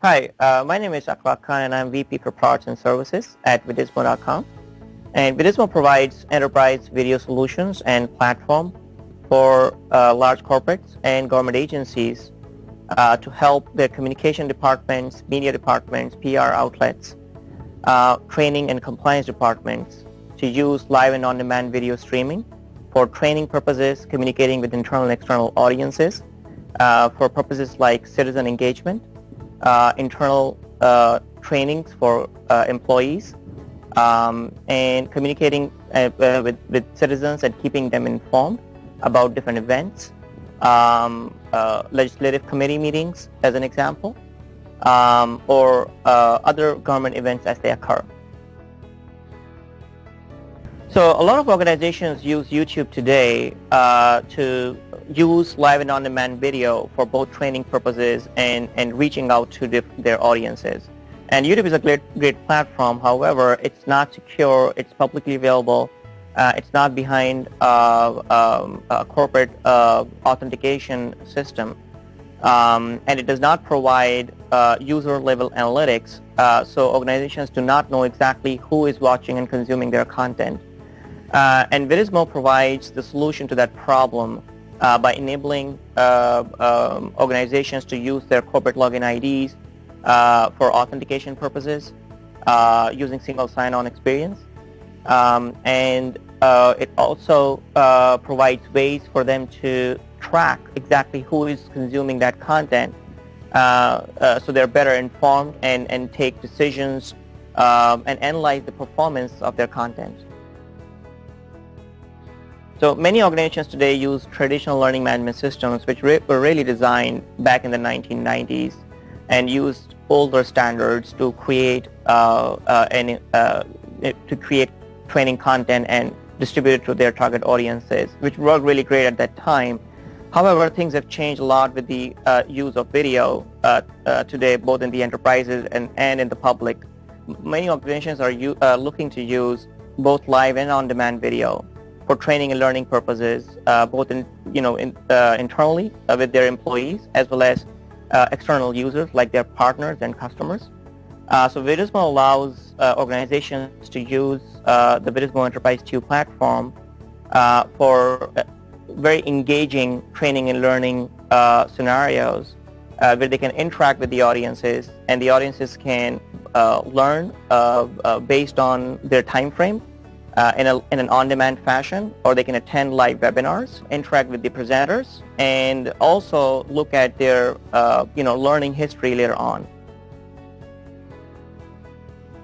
Hi, my name is Akhlaq Khan and I'm VP for Products and Services at VIDIZMO.com. And VIDIZMO provides enterprise video solutions and platform for large corporates and government agencies to help their communication departments, media departments, PR outlets, training and compliance departments to use live and on-demand video streaming for training purposes, communicating with internal and external audiences, for purposes like citizen engagement, internal trainings for employees, and communicating with citizens and keeping them informed about different events, legislative committee meetings as an example, or other government events as they occur. So a lot of organizations use YouTube today to use live and on-demand video for both training purposes and reaching out to their audiences. And YouTube is a great platform. However, it's not secure. It's publicly available. It's not behind a corporate authentication system. And it does not provide user-level analytics. So organizations do not know exactly who is watching and consuming their content. And VIDIZMO provides the solution to that problem by enabling organizations to use their corporate login IDs for authentication purposes using single sign-on experience. And it also provides ways for them to track exactly who is consuming that content so they're better informed and take decisions and analyze the performance of their content. So many organizations today use traditional learning management systems which were really designed back in the 1990s and used older standards to create training content and distribute it to their target audiences, which worked really great at that time. However, things have changed a lot with the use of video today, both in the enterprises and in the public. Many organizations are looking to use both live and on-demand video for training and learning purposes, both internally with their employees as well as external users like their partners and customers. So VIDIZMO allows organizations to use the VIDIZMO EnterpriseTube platform for very engaging training and learning scenarios where they can interact with the audiences, and the audiences can learn based on their time frame in an on-demand fashion, or they can attend live webinars, interact with the presenters, and also look at their learning history later on.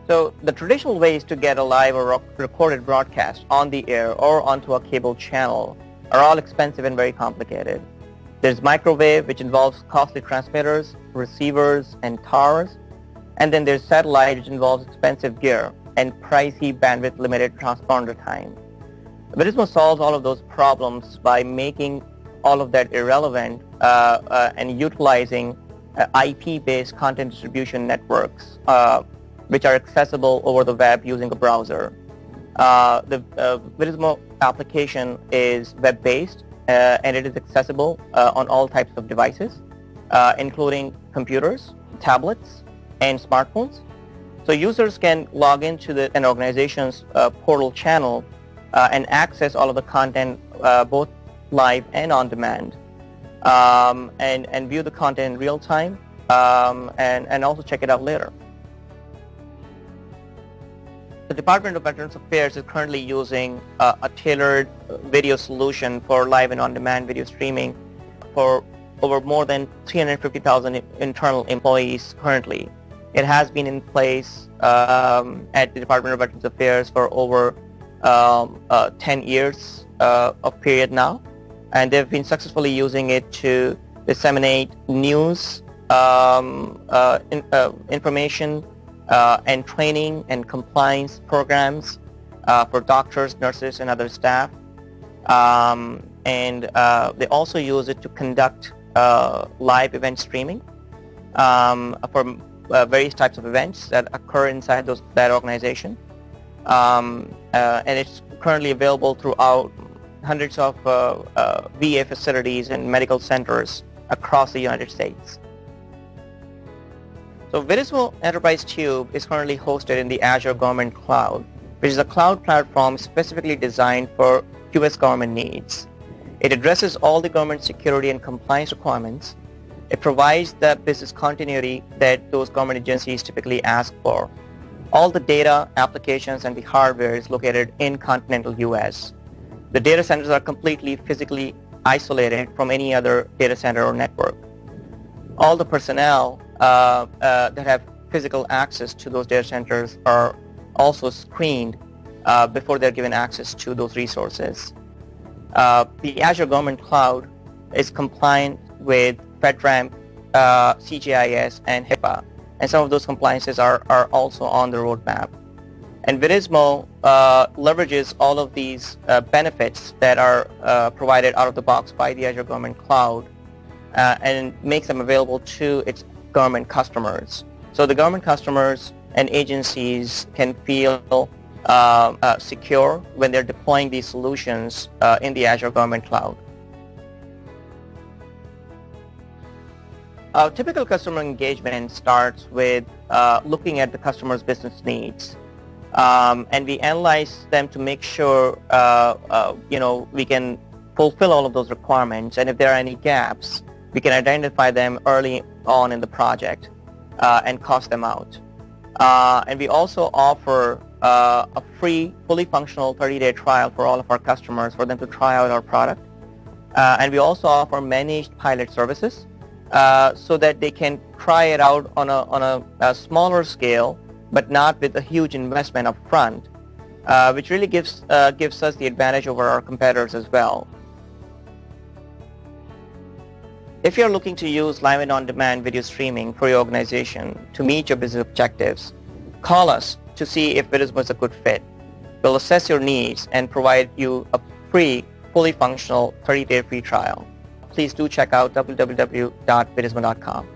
So the traditional ways to get a live or recorded broadcast on the air or onto a cable channel are all expensive and very complicated. There's microwave, which involves costly transmitters, receivers, and towers, and then there's satellite, which involves expensive gear and pricey bandwidth-limited transponder time. VIDIZMO solves all of those problems by making all of that irrelevant and utilizing IP-based content distribution networks, which are accessible over the web using a browser. The VIDIZMO application is web-based and it is accessible on all types of devices, including computers, tablets, and smartphones. So users can log into an organization's portal channel and access all of the content both live and on demand, and view the content in real time, and also check it out later. The Department of Veterans Affairs is currently using a tailored video solution for live and on-demand video streaming for over more than 350,000 internal employees currently. It has been in place at the Department of Veterans Affairs for over 10 years of period now, and they've been successfully using it to disseminate news, information, and training and compliance programs for doctors, nurses, and other staff. And they also use it to conduct live event streaming for various types of events that occur inside that organization. And it's currently available throughout hundreds of VA facilities and medical centers across the United States. So VIDIZMO EnterpriseTube is currently hosted in the Azure Government Cloud, which is a cloud platform specifically designed for US government needs. It addresses all the government security and compliance requirements. It provides the business continuity that those government agencies typically ask for. All the data, applications, and the hardware is located in continental US. The data centers are completely physically isolated from any other data center or network. All the personnel that have physical access to those data centers are also screened before they're given access to those resources. The Azure Government Cloud is compliant with FedRAMP, CGIS, and HIPAA, and some of those compliances are also on the roadmap. And VIDIZMO leverages all of these benefits that are provided out of the box by the Azure Government Cloud and makes them available to its government customers. So the government customers and agencies can feel secure when they're deploying these solutions in the Azure Government Cloud. Our typical customer engagement starts with looking at the customer's business needs. And we analyze them to make sure we can fulfill all of those requirements, and if there are any gaps, we can identify them early on in the project and cost them out. And we also offer a free, fully functional 30-day trial for all of our customers for them to try out our product. And we also offer managed pilot services so that they can try it out on a smaller scale, but not with a huge investment up front, which really gives us the advantage over our competitors as well. If you're looking to use live and on-demand video streaming for your organization to meet your business objectives, call us to see if VIDIZMO is a good fit. We'll assess your needs and provide you a free, fully functional 30-day free trial. Please do check out www.vidizmo.com.